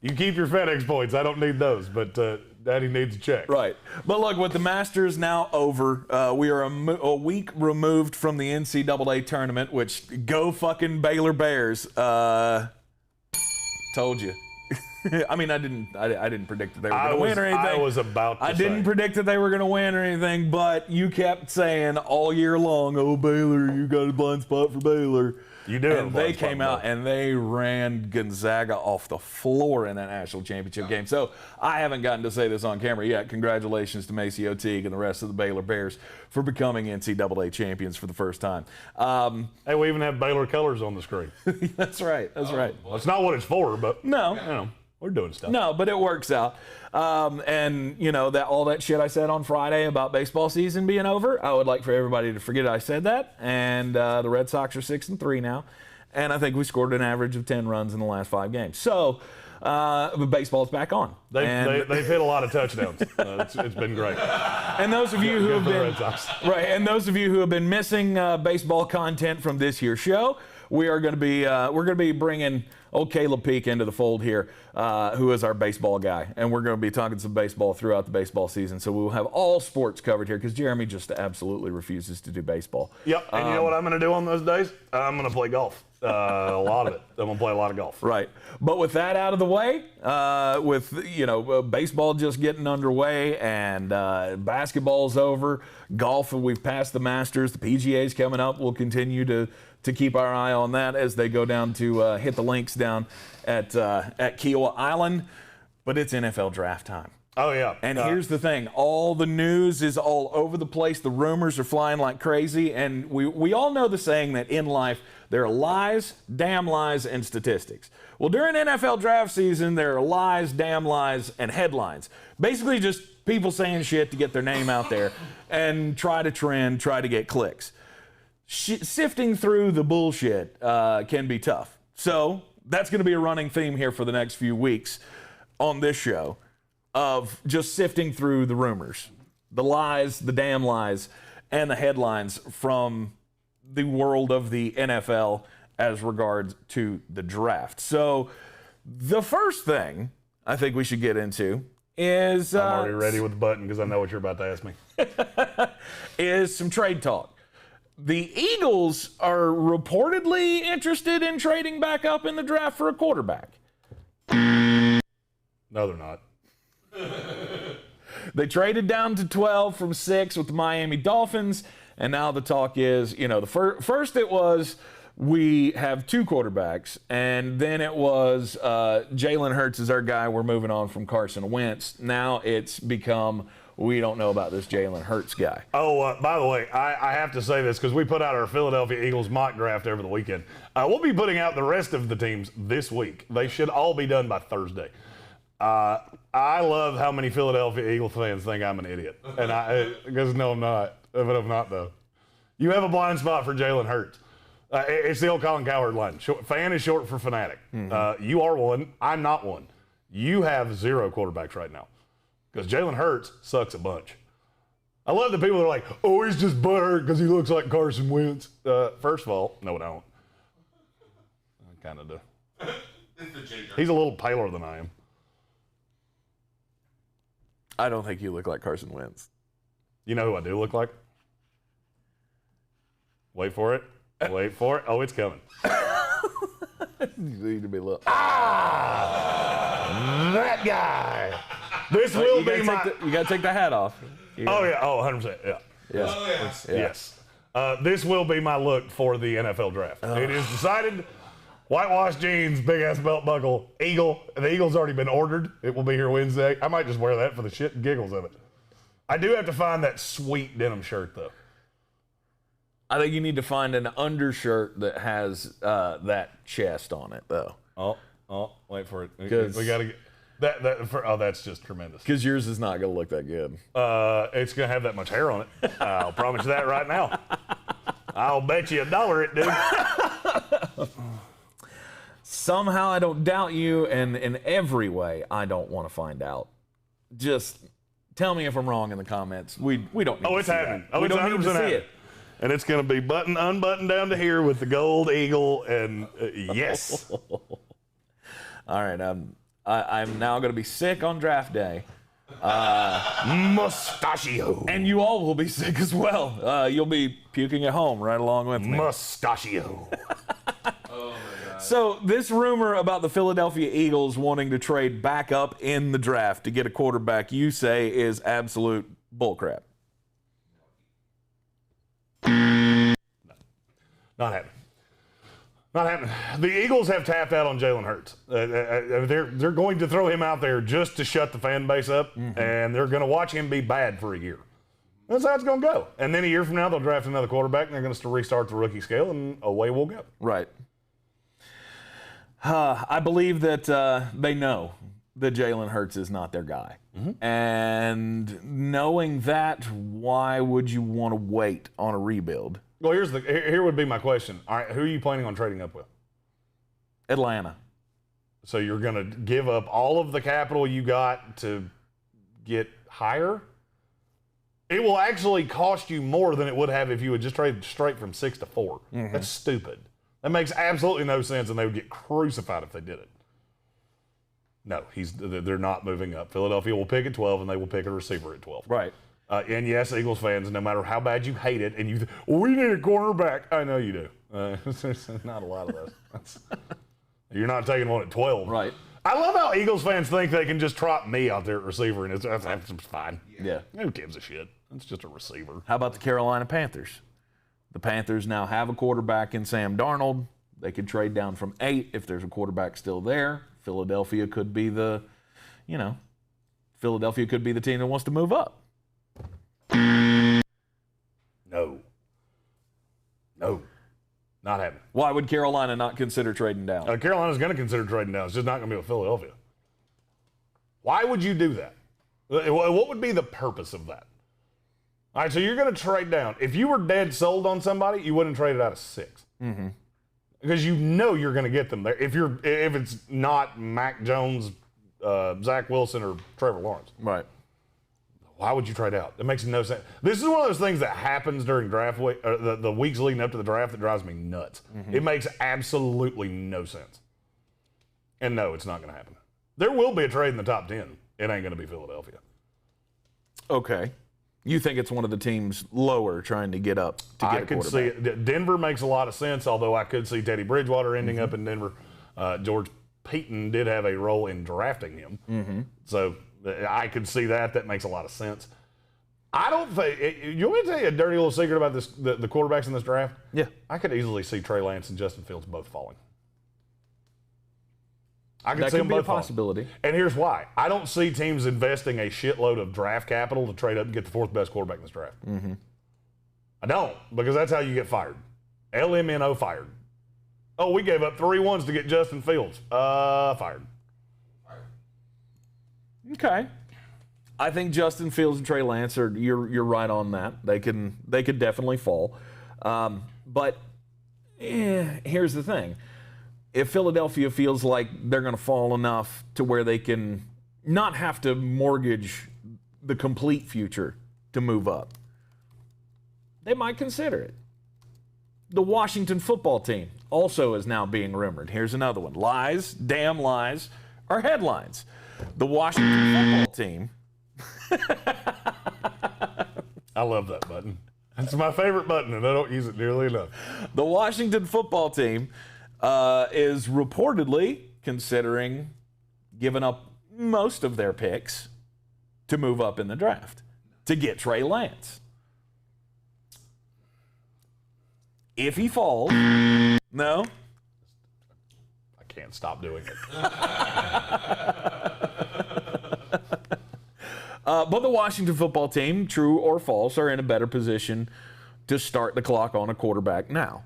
You keep your FedEx points. I don't need those, but Daddy needs a check. Right. But look, with the Masters now over, we are a week removed from the NCAA tournament, which go fucking Baylor Bears. Told you. I mean, I didn't predict that they were going to win or anything. I was about to I didn't predict that they were going to win or anything, but you kept saying all year long, oh, Baylor, you got a blind spot for Baylor. You do. And they came out and they ran Gonzaga off the floor in that national championship game. So I haven't gotten to say this on camera yet. Congratulations to Maceo Teague and the rest of the Baylor Bears for becoming NCAA champions for the first time. Hey, we even have Baylor colors on the screen. That's right. That's right. Well, it's not what it's for, but no. You know, we're doing stuff. No, but it works out. And, you know, that all that shit I said on Friday about baseball season being over, I would like for everybody to forget I said that. And the Red Sox are 6-3 now. And I think we scored an average of 10 runs in the last 5 games. So, baseball's back on. They've hit a lot of touchdowns. It's been great. And those of you who have been and those of you who have been missing baseball content from this here show, we're going to be bringing old Caleb Peak into the fold here, who is our baseball guy, and we're going to be talking some baseball throughout the baseball season. So we will have all sports covered here because Jeremy just absolutely refuses to do baseball. Yep. And you know what I'm going to do on those days? I'm going to play golf. A lot of it. I'm going to play a lot of golf. Right. But with that out of the way, with baseball just getting underway and basketball's over, golf, we've passed the Masters, the PGA's coming up. We'll continue to keep our eye on that as they go down to hit the links down at Kiowa Island. But it's NFL draft time. Oh, yeah. And here's the thing. All the news is all over the place. The rumors are flying like crazy. And we all know the saying that in life, there are lies, damn lies, and statistics. Well, during NFL draft season, there are lies, damn lies, and headlines. Basically just people saying shit to get their name out there and try to trend, try to get clicks. Sifting through the bullshit can be tough. So that's going to be a running theme here for the next few weeks on this show of just sifting through the rumors, the lies, the damn lies, and the headlines from the world of the NFL as regards to the draft. So the first thing I think we should get into is... I'm already ready with the button because I know what you're about to ask me. is some trade talk. The Eagles are reportedly interested in trading back up in the draft for a quarterback. No, they're not. They traded down to 12 from 6 with the Miami Dolphins, and now the talk is, first it was we have 2 quarterbacks, and then it was Jalen Hurts is our guy, we're moving on from Carson Wentz. Now it's become we don't know about this Jalen Hurts guy. Oh, by the way, I have to say this because we put out our Philadelphia Eagles mock draft over the weekend. We'll be putting out the rest of the teams this week. They should all be done by Thursday. I love how many Philadelphia Eagles fans think I'm an idiot. And because no, I'm not. But I'm not, though. You have a blind spot for Jalen Hurts. It's the old Colin Cowherd line. Fan is short for fanatic. Mm-hmm. You are one. I'm not one. You have 0 quarterbacks right now. Because Jalen Hurts sucks a bunch. I love the people that are like, oh, he's just butthurt because he looks like Carson Wentz. First of all, no, I don't. I kind of do. He's a little paler than I am. I don't think you look like Carson Wentz. You know who I do look like? Wait for it. Wait for it. Oh, it's coming. You need to be a little. That guy. This will be my. You got to take the hat off. Oh, yeah. Oh, 100%. Yeah. Yes. Oh, yeah. Yes. This will be my look for the NFL draft. It is decided. Whitewashed jeans, big ass belt buckle, eagle. The eagle's already been ordered. It will be here Wednesday. I might just wear that for the shit and giggles of it. I do have to find that sweet denim shirt, though. I think you need to find an undershirt that has that chest on it, though. Oh, wait for it. We got to get that. That's just tremendous. Because yours is not going to look that good. It's going to have that much hair on it. I'll promise you that right now. I'll bet you $1 it, dude. Somehow I don't doubt you, and in every way I don't want to find out. Just tell me if I'm wrong in the comments. We don't need to see happening. that. We don't need to see it. And it's going to be unbuttoned down to here with the gold eagle, and yes. All right, I'm now going to be sick on draft day. Mustachio. And you all will be sick as well. You'll be puking at home right along with me. Mustachio. Oh, my God. So this rumor about the Philadelphia Eagles wanting to trade back up in the draft to get a quarterback, you say is absolute bullcrap. Not happening. Not happening. The Eagles have tapped out on Jalen Hurts. They're going to throw him out there just to shut the fan base up, and they're going to watch him be bad for a year. That's how it's going to go. And then a year from now, they'll draft another quarterback, and they're going to restart the rookie scale, and away we'll go. Right. I believe that they know that Jalen Hurts is not their guy. And knowing that, why would you want to wait on a rebuild? Well, here would be my question. All right, who are you planning on trading up with? Atlanta. So you're going to give up all of the capital you got to get higher? It will actually cost you more than it would have if you had just traded straight from 6 to 4. That's stupid. That makes absolutely no sense, and they would get crucified if they did it. No, they're not moving up. Philadelphia will pick at 12, and they will pick a receiver at 12. Right. And yes, Eagles fans, no matter how bad you hate it, and we need a cornerback. I know you do. There's not a lot of those. You're not taking one at 12. Right. I love how Eagles fans think they can just trot me out there at receiver, and that's fine. Yeah. Who gives a shit? It's just a receiver. How about the Carolina Panthers? The Panthers now have a quarterback in Sam Darnold. They could trade down from 8 if there's a quarterback still there. Philadelphia could be the team that wants to move up. No. Not happening. Why would Carolina not consider trading down? Carolina's going to consider trading down. It's just not going to be with Philadelphia. Why would you do that? What would be the purpose of that? All right, so you're going to trade down. If you were dead sold on somebody, you wouldn't trade it out of 6. Because you know you're going to get them there. If it's not Mac Jones, Zach Wilson, or Trevor Lawrence. Right. Why would you trade out? It makes no sense. This is one of those things that happens during draft week, or the weeks leading up to the draft that drives me nuts. It makes absolutely no sense. And no, it's not going to happen. There will be a trade in the top 10. It ain't going to be Philadelphia. Okay. You think it's one of the teams lower trying to get up to get I a could quarterback? see it. Denver makes a lot of sense, although I could see Teddy Bridgewater ending up in Denver. George Payton did have a role in drafting him. So I could see that. That makes a lot of sense. I don't think you want me to tell you a dirty little secret about this? The quarterbacks in this draft. Yeah, I could easily see Trey Lance and Justin Fields both falling. I could that see could them be a both falling. possibility. And here's why: I don't see teams investing a shitload of draft capital to trade up and get the 4th best quarterback in this draft. I don't, because that's how you get fired. LMNO fired. Oh, we gave up 3 ones to get Justin Fields. Fired. Okay. I think Justin Fields and Trey Lance you're right on that. They could definitely fall. But here's the thing. If Philadelphia feels like they're going to fall enough to where they can not have to mortgage the complete future to move up, they might consider it. The Washington football team also is now being rumored. Here's another one. Lies, damn lies, are headlines. The Washington football team. I love that button. It's my favorite button, and I don't use it nearly enough. The Washington football team is reportedly considering giving up most of their picks to move up in the draft to get Trey Lance. If he falls, no. I can't stop doing it. But the Washington football team, true or false, are in a better position to start the clock on a quarterback now.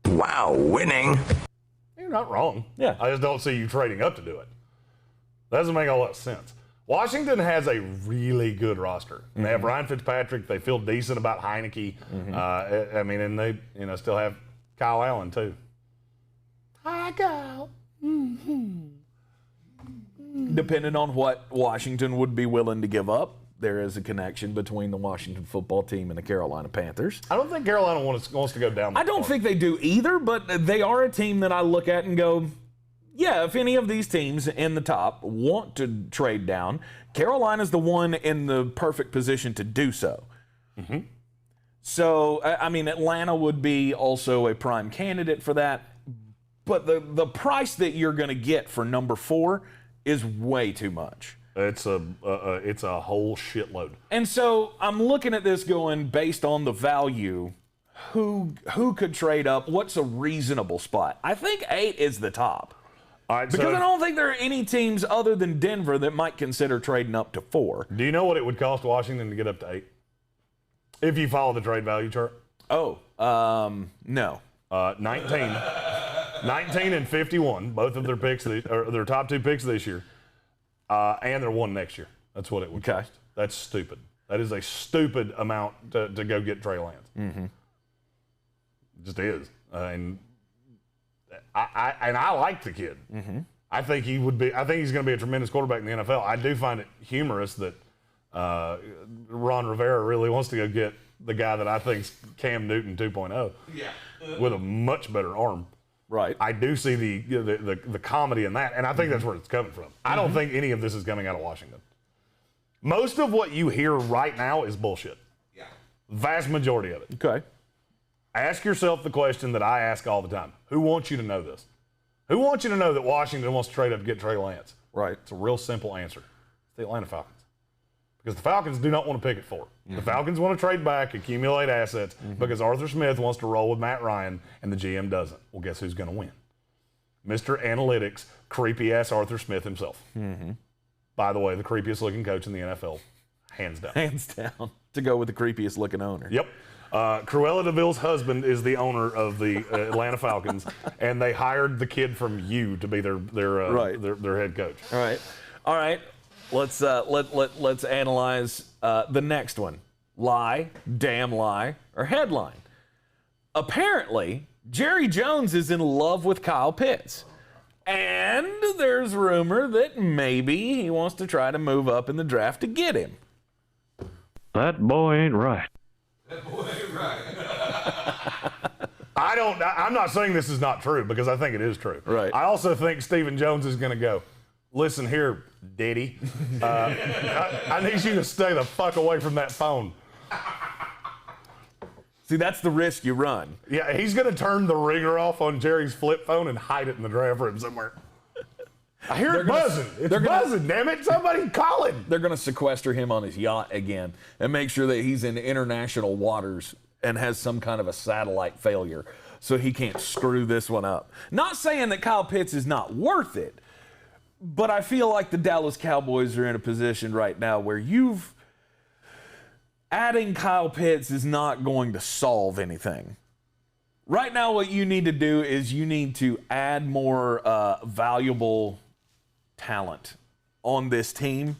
Wow, winning. You're not wrong. Yeah. I just don't see you trading up to do it. That doesn't make a lot of sense. Washington has a really good roster. They have Ryan Fitzpatrick. They feel decent about Heineke. I mean, and they still have Kyle Allen too. Hi, Kyle. Depending on what Washington would be willing to give up, there is a connection between the Washington football team and the Carolina Panthers. I don't think Carolina wants to go down. I don't think they do either, but they are a team that I look at and go, yeah, if any of these teams in the top want to trade down, Carolina's the one in the perfect position to do so. Mm-hmm. So, I mean, Atlanta would be also a prime candidate for that. But the price that you're going to get for number 4 is way too much. It's a whole shitload. And so I'm looking at this going, based on the value, who could trade up? What's a reasonable spot? I think 8 is the top. All right, Because so I don't think there are any teams other than Denver that might consider trading up to 4. do you know what it would cost Washington to get up to 8? If you follow the trade value chart? Oh, no. 19 and 51, both of their picks, or their top 2 picks this year, and their 1 next year. That's what it would cost. That's stupid. That is a stupid amount to go get Trey Lance. Mm-hmm. It just is. And I like the kid. Mm-hmm. I think he would be. I think he's going to be a tremendous quarterback in the NFL. I do find it humorous that Ron Rivera really wants to go get the guy that I think's Cam Newton 2.0 with a much better arm. Right. I do see the comedy in that, and I think that's where it's coming from. I don't think any of this is coming out of Washington. Most of what you hear right now is bullshit. Yeah. Vast majority of it. Okay. Ask yourself the question that I ask all the time. Who wants you to know this? Who wants you to know that Washington wants to trade up to get Trey Lance? Right. It's a real simple answer. It's the Atlanta Falcons. Because the Falcons do not want to pick at 4. The Falcons want to trade back, accumulate assets, because Arthur Smith wants to roll with Matt Ryan, and the GM doesn't. Well, guess who's going to win? Mr. Analytics, creepy-ass Arthur Smith himself. Mm-hmm. By the way, the creepiest-looking coach in the NFL, hands down. Hands down. To go with the creepiest-looking owner. Yep. Cruella DeVille's husband is the owner of the Atlanta Falcons, and they hired the kid from U to be their head coach. All right. Let's analyze the next one. Lie, damn lie, or headline. Apparently, Jerry Jones is in love with Kyle Pitts. And there's rumor that maybe he wants to try to move up in the draft to get him. That boy ain't right. That boy ain't right. I'm not saying this is not true, because I think it is true. Right. I also think Stephen Jones is going to go, listen here, Diddy. I need you to stay the fuck away from that phone. See, that's the risk you run. Yeah, he's going to turn the ringer off on Jerry's flip phone and hide it in the draft room somewhere. I hear it buzzing. It's buzzing, damn it. Somebody call him. They're going to sequester him on his yacht again and make sure that he's in international waters and has some kind of a satellite failure so he can't screw this one up. Not saying that Kyle Pitts is not worth it, but I feel like the Dallas Cowboys are in a position right now where adding Kyle Pitts is not going to solve anything. Right now, what you need to do is you need to add more valuable talent on this team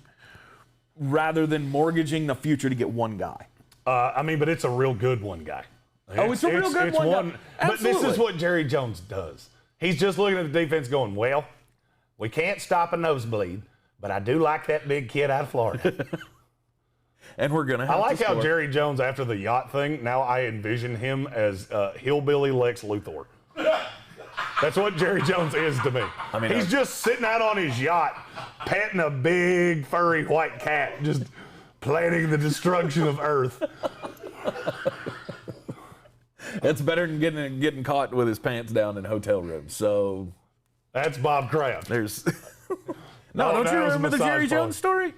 rather than mortgaging the future to get one guy. But it's a real good one guy. It's a real good one guy. But this is what Jerry Jones does. He's just looking at the defense going, well, we can't stop a nosebleed, but I do like that big kid out of Florida. And we're going to have I like to how score. Jerry Jones, after the yacht thing, now I envision him as hillbilly Lex Luthor. That's what Jerry Jones is to me. I mean, he's just sitting out on his yacht, petting a big furry white cat, just planning the destruction of Earth. That's better than getting caught with his pants down in hotel rooms. So that's Bob Kraft. there's don't you remember the Jerry Jones story?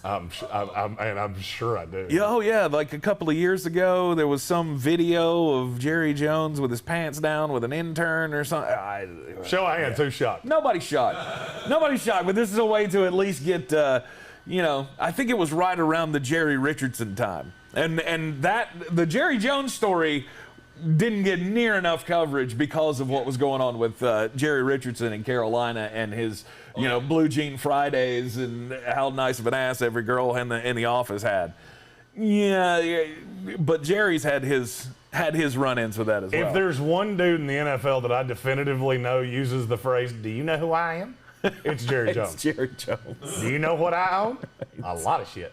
I'm sure I do. Yeah, oh yeah, like a couple of years ago, there was some video of Jerry Jones with his pants down with an intern or something. Show of hands, who's shocked? Nobody's shocked. Nobody's shocked, but this is a way to at least get, I think it was right around the Jerry Richardson time. And that, the Jerry Jones story didn't get near enough coverage because of what was going on with Jerry Richardson in Carolina and his, Blue Jean Fridays and how nice of an ass every girl in the office had. Yeah, but Jerry's had his run-ins with that as well. If there's one dude in the NFL that I definitively know uses the phrase, "Do you know who I am?" It's Jerry Jones. It's Jerry Jones. Do you know what I own? A lot of shit.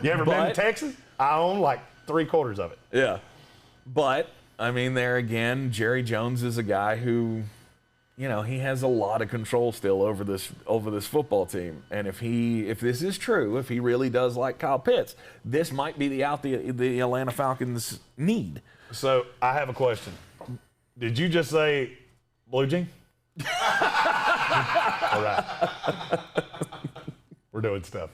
You ever been to Texas? I own like 3/4 of it. Yeah. But I mean, there again, Jerry Jones is a guy who, he has a lot of control still over this football team. And if this is true, if he really does like Kyle Pitts, this might be the out the Atlanta Falcons need. So I have a question. Did you just say Blue Jean? All right. We're doing stuff.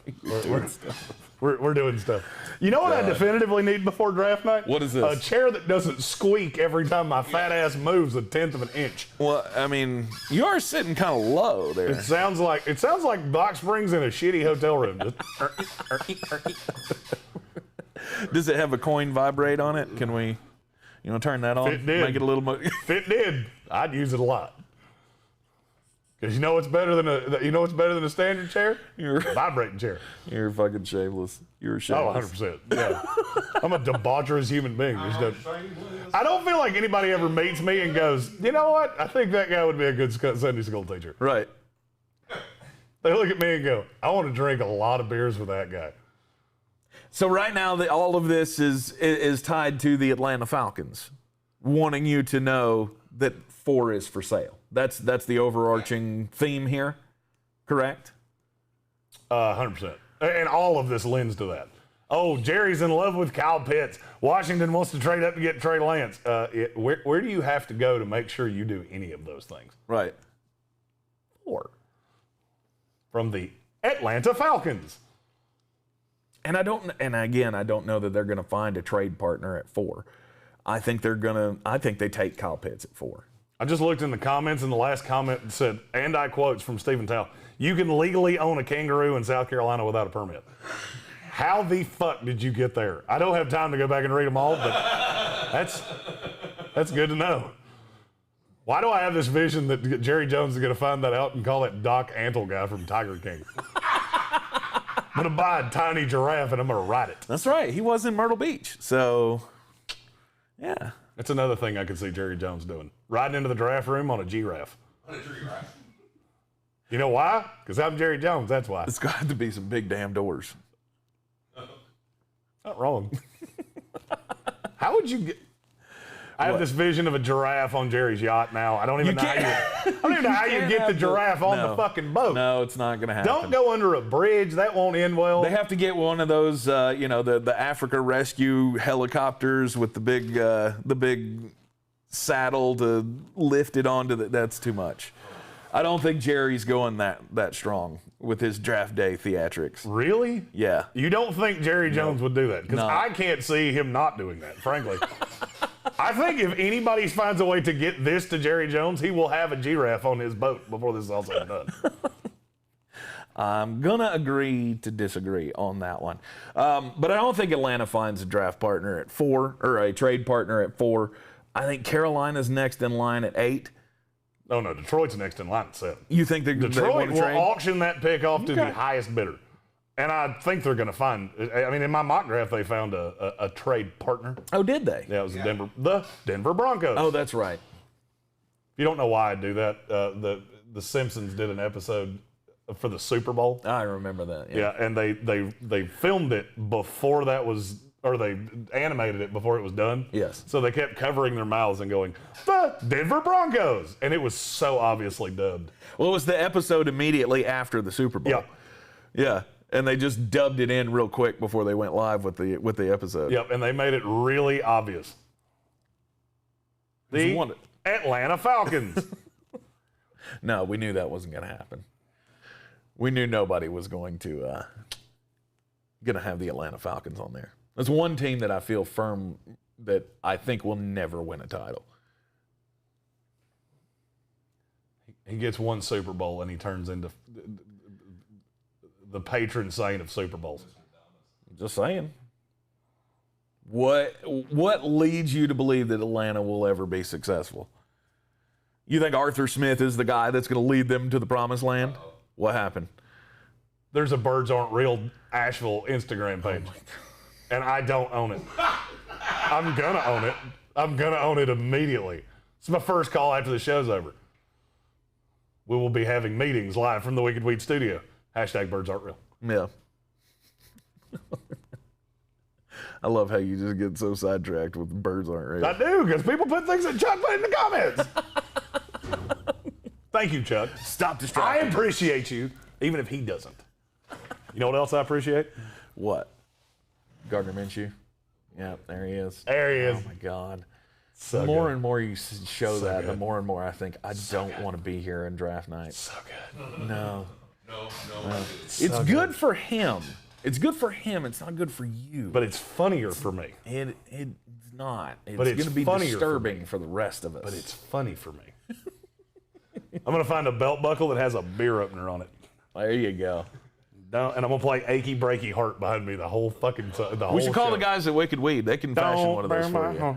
We're doing stuff. You know what I definitively need before draft night? What is this? A chair that doesn't squeak every time my fat ass moves 1/10 of an inch. Well, I mean, you are sitting kind of low there. It sounds like Box Springs in a shitty hotel room. Does it have a coin vibrate on it? Can we, turn that on? It did. Make it a little more. If it did, I'd use it a lot. Because you know what's better than a standard chair? You're A vibrating chair. You're fucking shameless. You're Oh, shameless. 100%. Yeah. I'm a debaucherous human being. I don't feel like anybody ever meets me and goes, you know what? I think that guy would be a good Sunday school teacher. Right. They look at me and go, I want to drink a lot of beers with that guy. So right now, all of this is tied to the Atlanta Falcons wanting you to know that 4 is for sale. That's the overarching theme here, correct? 100%. And all of this lends to that. Oh, Jerry's in love with Kyle Pitts. Washington wants to trade up to get Trey Lance. Where do you have to go to make sure you do any of those things? Right. 4. From the Atlanta Falcons. And I don't know that they're going to find a trade partner at 4. I think they take Kyle Pitts at 4. I just looked in the comments, and the last comment said, and I quotes from Stephen Tao, you can legally own a kangaroo in South Carolina without a permit. How the fuck did you get there? I don't have time to go back and read them all, but that's good to know. Why do I have this vision that Jerry Jones is going to find that out and call that Doc Antle guy from Tiger King? I'm going to buy a tiny giraffe, and I'm going to ride it. That's right. He was in Myrtle Beach. So, yeah. That's another thing I could see Jerry Jones doing. Riding into the giraffe room on a giraffe. You know why? Because I'm Jerry Jones, that's why. It's got to be some big damn doors. Not wrong. How would you get... I have this vision of a giraffe on Jerry's yacht now. I don't even know how you get the giraffe on the fucking boat. No, it's not going to happen. Don't go under a bridge. That won't end well. They have to get one of those, the Africa Rescue helicopters with the big saddle to lift it onto that's too much. I don't think Jerry's going that strong with his draft day theatrics. Really? Yeah. You don't think Jerry Jones would do that? Because I can't see him not doing that, frankly. I think if anybody finds a way to get this to Jerry Jones, he will have a giraffe on his boat before this is all said and done. I'm going to agree to disagree on that one. But I don't think Atlanta finds a draft partner at 4 or a trade partner at 4. I think Carolina's next in line at 8. Oh, no, Detroit's next in line at 7. You think Detroit will trade? auction that pick off to the highest bidder. And I think they're going to find, in my mock draft, they found a trade partner. Oh, did they? Yeah, it was the Denver Broncos. Oh, that's right. If you don't know why I do that, the Simpsons did an episode for the Super Bowl. I remember that. Yeah, and they filmed it before that was, or they animated it before it was done. Yes. So they kept covering their mouths and going, the Denver Broncos. And it was so obviously dubbed. Well, it was the episode immediately after the Super Bowl. Yeah. Yeah. And they just dubbed it in real quick before they went live with the episode. Yep, and they made it really obvious. The Atlanta Falcons. No, we knew that wasn't going to happen. We knew nobody was going to have the Atlanta Falcons on there. There's one team that I feel firm that I think will never win a title. He gets one Super Bowl and he turns into the patron saint of Super Bowls. Just saying. What leads you to believe that Atlanta will ever be successful? You think Arthur Smith is the guy that's going to lead them to the promised land? What happened? There's a Birds Aren't Real Asheville Instagram page. And I don't own it. I'm going to own it. I'm going to own it immediately. It's my first call after the show's over. We will be having meetings live from the Wicked Weed studio. # Birds Aren't Real. Yeah. I love how you just get so sidetracked with birds aren't real. I do, because people put things that Chuck put in the comments. Thank you, Chuck. Stop I distracting. appreciate you, even if he doesn't. You know what else I appreciate? What? Gardner Minshew? Yeah, there he is. There he is. Oh, my God. So the more good. and more you show that, the good. more and more I think I don't want to be here in draft night. So good. No. No. It's good for him. It's good for him. It's not good for you. But it's funnier for me. It's not. It's But it's going to be funnier for disturbing me. for the rest of us. But it's funny for me. I'm going to find a belt buckle that has a beer opener on it. There you go. And I'm going to play Achy Breaky Heart behind me the whole fucking the whole We should call show. the guys at Wicked Weed. They can fashion one of those for you. Heart.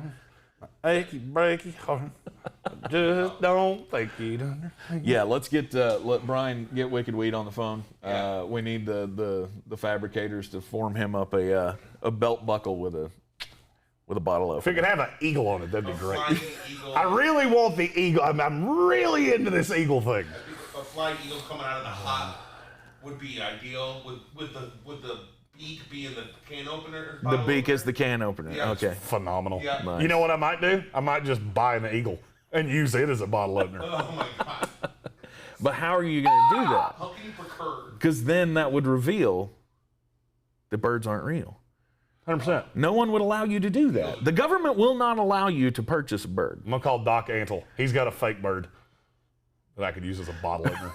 Achy Breaky Heart. Just don't think you'd understand. Yeah, let's let Brian get Wicked Weed on the phone. We need the fabricators to form him up a belt buckle with a bottle If it opener. could have an eagle on it, that'd be great. Flying eagle. I really want the eagle. I'm really into this eagle thing. A flying eagle coming out of the hot would be ideal. With the beak being the can opener. The beak is the can opener. Yeah. Okay. Phenomenal. Yeah. Nice. You know what I might do? I might just buy an eagle and use it as a bottle opener. Oh my God. But how are you going to do that? How can you procure? Because then that would reveal that birds aren't real. 100%. No one would allow you to do that. The government will not allow you to purchase a bird. I'm going to call Doc Antle. He's got a fake bird that I could use as a bottle opener.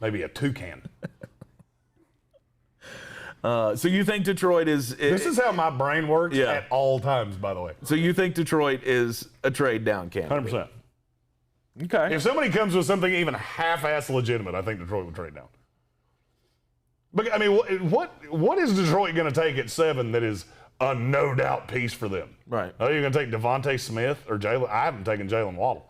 Maybe a toucan. So you think Detroit is... This is how my brain works Yeah. at all times, by the way. So you think Detroit is a trade down candidate? 100%. Okay. If somebody comes with something even half-ass legitimate, I think Detroit would trade down. But I mean, what is Detroit going to take at 7 that is a no-doubt piece for them? Right. Are you going to take Devontae Smith or Jalen? I haven't taken Jalen Waddle.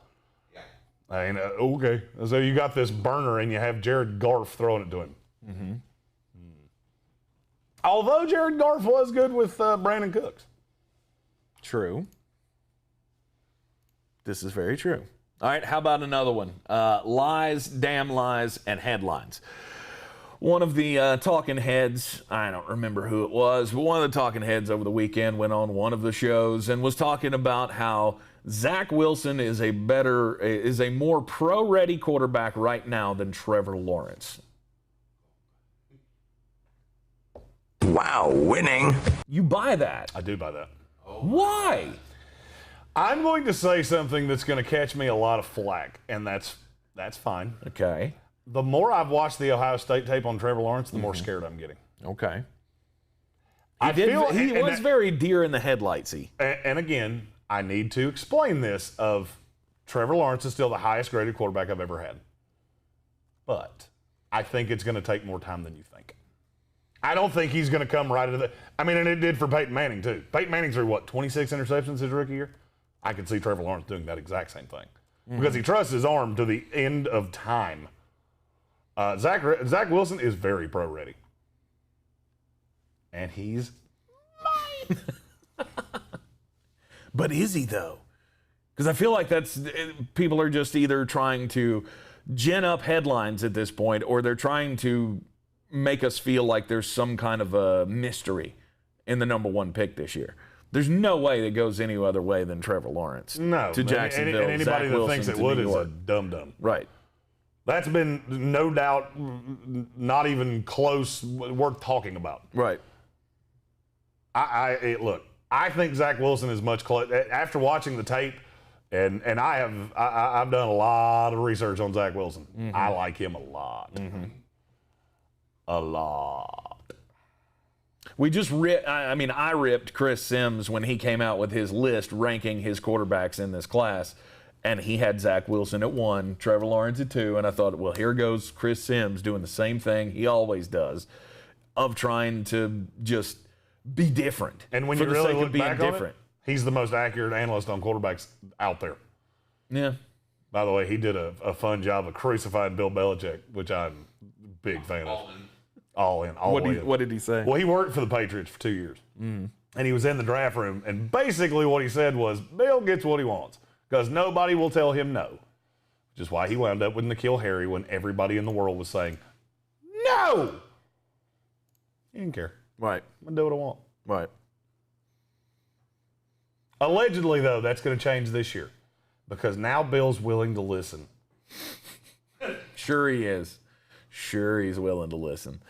Yeah. I mean, okay. So you got this burner and you have Jared Goff throwing it to him. Mm-hmm. Although Jared Goff was good with Brandon Cooks. True. This is very true. All right, how about another one? Lies, damn lies, and headlines. One of the talking heads, I don't remember who it was, but one of the talking heads over the weekend went on one of the shows and was talking about how Zach Wilson is a more pro-ready quarterback right now than Trevor Lawrence. Wow, winning. You buy that? I do buy that. Why? I'm going to say something that's going to catch me a lot of flack, and that's fine. Okay. The more I've watched the Ohio State tape on Trevor Lawrence, the more scared I'm getting. Okay. I He was very deer in the headlightsy. And again, I need to explain this of Trevor Lawrence is still the highest graded quarterback I've ever had. But I think it's going to take more time than you think. I don't think he's going to come right into the – I mean, and it did for Peyton Manning too. Peyton Manning threw, 26 interceptions his rookie year? I could see Trevor Lawrence doing that exact same thing. Because he trusts his arm to the end of time. Zach Wilson is very pro-ready. And he's But is he, though? Because I feel like people are just either trying to gin up headlines at this point, or they're trying to make us feel like there's some kind of a mystery in the number 1 pick this year. There's no way that goes any other way than Trevor Lawrence to Jacksonville. And anybody Zach that Wilson thinks it to would New is a York. dum-dum. Right. That's been no doubt not even close, worth talking about. Right. Look, I think Zach Wilson is much closer. After watching the tape, and I've done a lot of research on Zach Wilson. Mm-hmm. I like him a lot. Mm-hmm. A lot. We just I ripped Chris Sims when he came out with his list ranking his quarterbacks in this class, and he had Zach Wilson at 1, Trevor Lawrence at 2, and I thought, well, here goes Chris Sims doing the same thing he always does, of trying to just be different. And when for you the really sake look of being back on different. it, he's the most accurate analyst on quarterbacks out there. Yeah. By the way, he did a fun job of crucifying Bill Belichick, which I'm a big fan of. All in. What did he say? Well, he worked for the Patriots for 2 years. And he was in the draft room, and basically what he said was, Bill gets what he wants, because nobody will tell him no. Which is why he wound up with N'Keal Harry when everybody in the world was saying, no! He didn't care. Right. I'm going to do what I want. Right. Allegedly, though, that's going to change this year because now Bill's willing to listen. Sure he is. Sure he's willing to listen.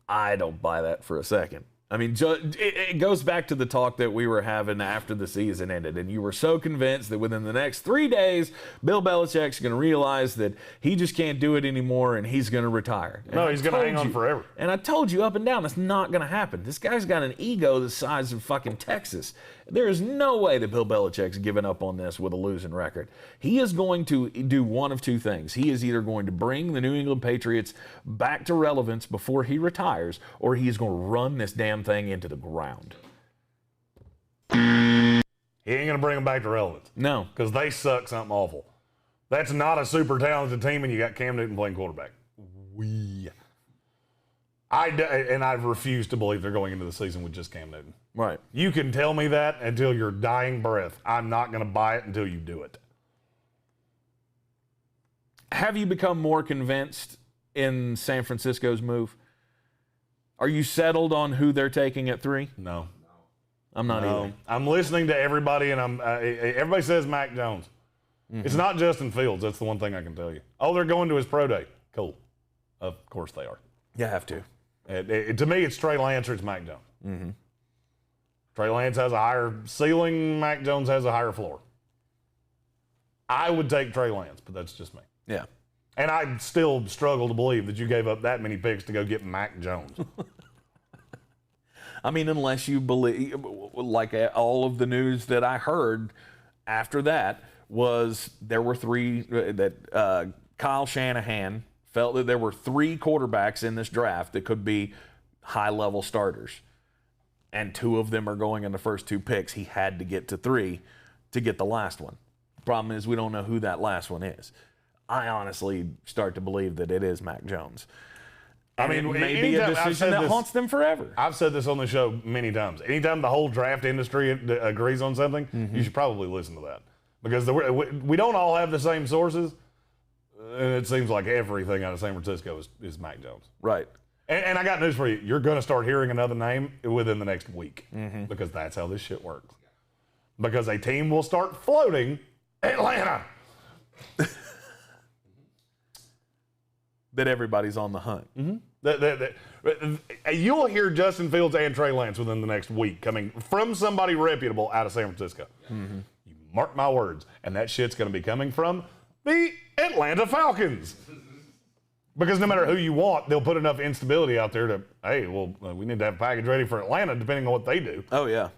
I don't buy that for a second. I mean, it goes back to the talk that we were having after the season ended, and you were so convinced that within the next 3 days, Bill Belichick's going to realize that he just can't do it anymore and he's going to retire. No, he's going to hang on forever. And I told you up and down, that's not going to happen. This guy's got an ego the size of fucking Texas. There is no way that Bill Belichick's giving up on this with a losing record. He is going to do one of two things. He is either going to bring the New England Patriots back to relevance before he retires, or he is going to run this damn thing into the ground. He ain't going to bring them back to relevance. No. Because they suck something awful. That's not a super talented team, and you got Cam Newton playing quarterback. And I refuse to believe they're going into the season with just Cam Newton. Right. You can tell me that until your dying breath. I'm not going to buy it until you do it. Have you become more convinced in San Francisco's move? Are you settled on who they're taking at 3? No. I'm not either. I'm listening to everybody, and everybody says Mac Jones. Mm-hmm. It's not Justin Fields. That's the one thing I can tell you. Oh, they're going to his pro day. Cool. Of course they are. You have to. To me, it's Trey Lance or it's Mac Jones. Mm-hmm. Trey Lance has a higher ceiling. Mac Jones has a higher floor. I would take Trey Lance, but that's just me. Yeah. And I still struggle to believe that you gave up that many picks to go get Mac Jones. I mean, unless you believe, like all of the news that I heard after that was there were 3, that Kyle Shanahan felt that there were 3 quarterbacks in this draft that could be high-level starters. And 2 of them are going in the first 2 picks. He had to get to 3 to get the last one. Problem is we don't know who that last one is. I honestly start to believe that it is Mac Jones. I mean, it may be a decision that haunts them forever. I've said this on the show many times. Anytime the whole draft industry agrees on something, you should probably listen to that. Because we don't all have the same sources, and it seems like everything out of San Francisco is Mac Jones. Right. And I got news for you. You're going to start hearing another name within the next week because that's how this shit works. Because a team will start floating Atlanta. That everybody's on the hunt. You'll hear Justin Fields and Trey Lance within the next week coming from somebody reputable out of San Francisco. You mark my words. And that shit's going to be coming from the Atlanta Falcons. Because no matter who you want, they'll put enough instability out there to, hey, well, we need to have a package ready for Atlanta depending on what they do. Oh, yeah.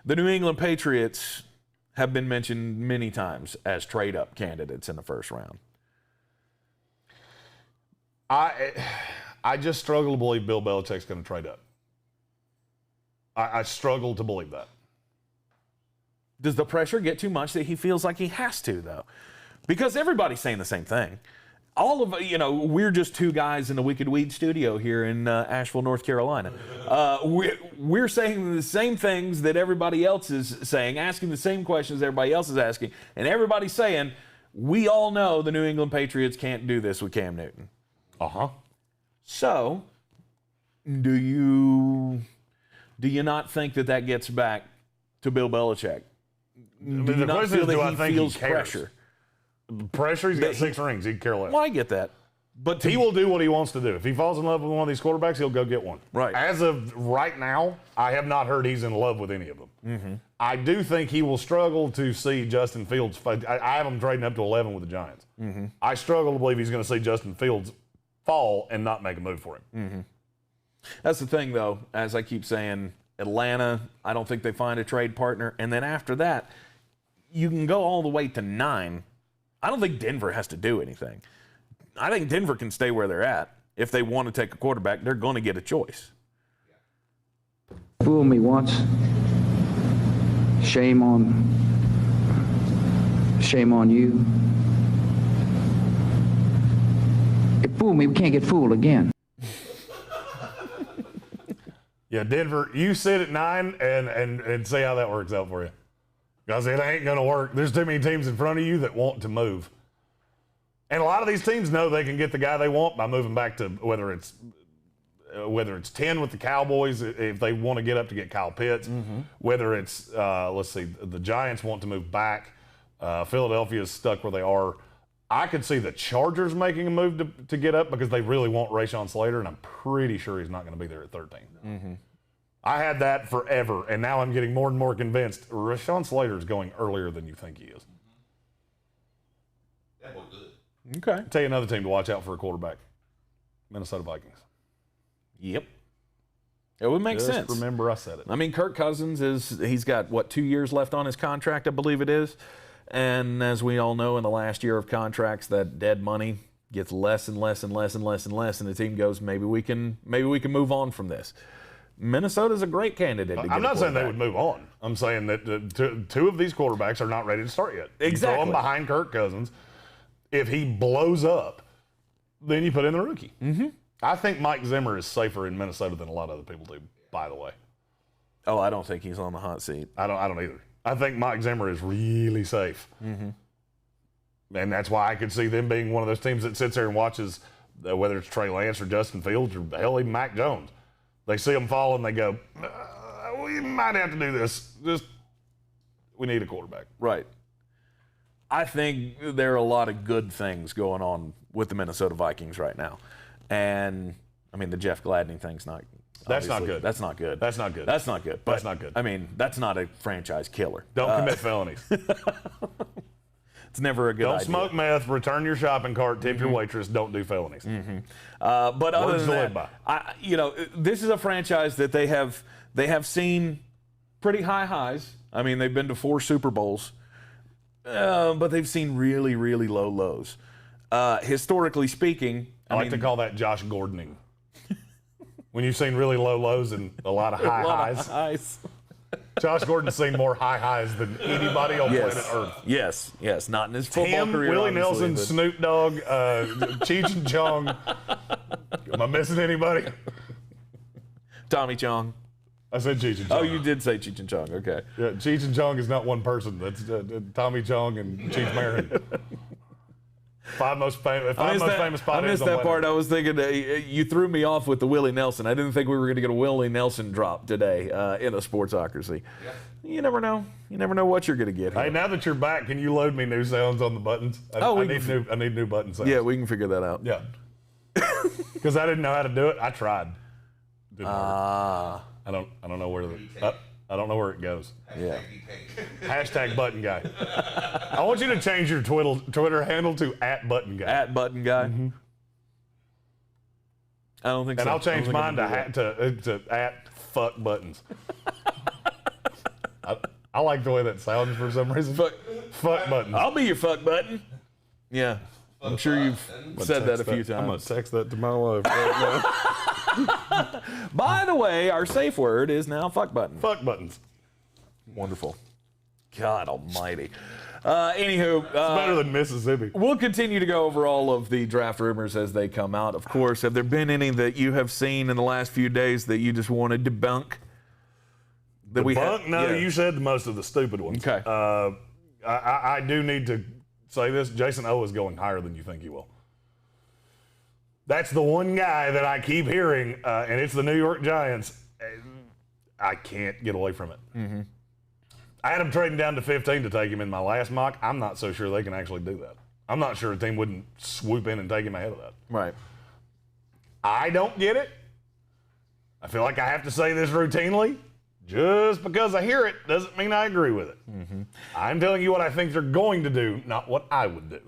The New England Patriots have been mentioned many times as trade-up candidates in the first round. I just struggle to believe Bill Belichick's going to trade up. I struggle to believe that. Does the pressure get too much that he feels like he has to, though? Because everybody's saying the same thing. All of, we're just 2 guys in the Wicked Weed studio here in Asheville, North Carolina. We're saying the same things that everybody else is saying, asking the same questions everybody else is asking, and everybody's saying, we all know the New England Patriots can't do this with Cam Newton. So, do you not think that gets back to Bill Belichick? Do you not feel that he feels pressure? Pressure? He's got 6 rings. He can care less. Well, I get that. But he will do what he wants to do. If he falls in love with one of these quarterbacks, he'll go get one. Right. As of right now, I have not heard he's in love with any of them. I do think he will struggle to see Justin Fields. I have him trading up to 11 with the Giants. I struggle to believe he's going to see Justin Fields fall and not make a move for him. That's the thing, though. As I keep saying, Atlanta, I don't think they find a trade partner. And then after that, you can go all the way to 9. I don't think Denver has to do anything. I think Denver can stay where they're at. If they want to take a quarterback, they're going to get a choice. Fool me once. Shame on you. It fooled me. We can't get fooled again. Yeah, Denver, you sit at 9 and see how that works out for you. Because it ain't going to work. There's too many teams in front of you that want to move. And a lot of these teams know they can get the guy they want by moving back to whether it's whether it's 10 with the Cowboys, if they want to get up to get Kyle Pitts, whether it's, let's see, the Giants want to move back, Philadelphia is stuck where they are. I could see the Chargers making a move to get up because they really want Rashawn Slater, and I'm pretty sure he's not going to be there at 13. I had that forever, and now I'm getting more and more convinced Rashawn Slater is going earlier than you think he is. That was good. Okay. I'll tell you another team to watch out for a quarterback. Minnesota Vikings. Yep. It would make Just sense. remember I said it. I mean, Kirk Cousins he's got, 2 years left on his contract, I believe it is. And as we all know, in the last year of contracts, that dead money gets less and less and less and less and less, and the team goes, maybe we can move on from this. Minnesota's a great candidate to get I'm not saying they quarterback. would move on. I'm saying that two of these quarterbacks are not ready to start yet. Exactly. You throw them behind Kirk Cousins. If he blows up, then you put in the rookie. I think Mike Zimmer is safer in Minnesota than a lot of other people do, by the way. Oh, I don't think he's on the hot seat. I don't either. I think Mike Zimmer is really safe. And that's why I could see them being one of those teams that sits there and watches, whether it's Trey Lance or Justin Fields or hell, even Mac Jones. They see them fall and they go, we might have to do this. We need a quarterback. Right. I think there are a lot of good things going on with the Minnesota Vikings right now. And, I mean, the Jeff Gladney thing's not That's not obviously, good. That's not good. That's not good. That's not good. But, That's not good. I mean, that's not a franchise killer. Don't commit felonies. It's never a good Don't idea. smoke meth, return your shopping cart, tip your waitress, don't do felonies. But other Words than to live that, this is a franchise that they have seen pretty high highs. I mean, they've been to 4 Super Bowls, but they've seen really, really low lows. Historically speaking, I like to call that Josh Gordoning. When you've seen really low lows and a lot of high highs. Josh Gordon's seen more high highs than anybody on planet Earth. Yes, not in his football Him, career. Willie obviously, Nelson, but- Snoop Dogg, Cheech and Chong. Am I missing anybody? Tommy Chong. I said Cheech and Chong. Oh, you did say Cheech and Chong. Okay. Yeah, Cheech and Chong is not one person. That's Tommy Chong and Cheech Marin. Five most famous I potheads missed on that planet part. Earth. I was thinking you threw me off with the Willie Nelson. I didn't think we were going to get a Willie Nelson drop today in a Sportsocracy. Yeah. You never know. You never know what you're going to get here. Hey, now that you're back, can you load me new sounds on the buttons? I need new button sounds. Yeah, we can figure that out. Yeah. Because I didn't know how to do it. I tried. Didn't work. I don't know where I don't know where it goes. Yeah. Hashtag button guy. I want you to change your Twitter handle to @button guy. @button guy. I don't think And so. I'll change I don't mine think to @fuck buttons. I like the way that sounds for some reason. Fuck buttons. I'll be your fuck button. Yeah. I'm sure you've said that a few I'm gonna times. text that to my wife right now. By the way, our safe word is now fuck button. Fuck buttons. Wonderful. God almighty. Anywho, Better than Mississippi. we'll continue to go over all of the draft rumors as they come out. Of course, have there been any that you have seen in the last few days that you just want to debunk? No, you said most of the stupid ones. Okay. I do need to say this. Jason O is going higher than you think he will. That's the one guy that I keep hearing, and it's the New York Giants. I can't get away from it. I had him trading down to 15 to take him in my last mock. I'm not so sure they can actually do that. I'm not sure a team wouldn't swoop in and take him ahead of that. Right. I don't get it. I feel like I have to say this routinely. Just because I hear it doesn't mean I agree with it. I'm telling you what I think they're going to do, not what I would do.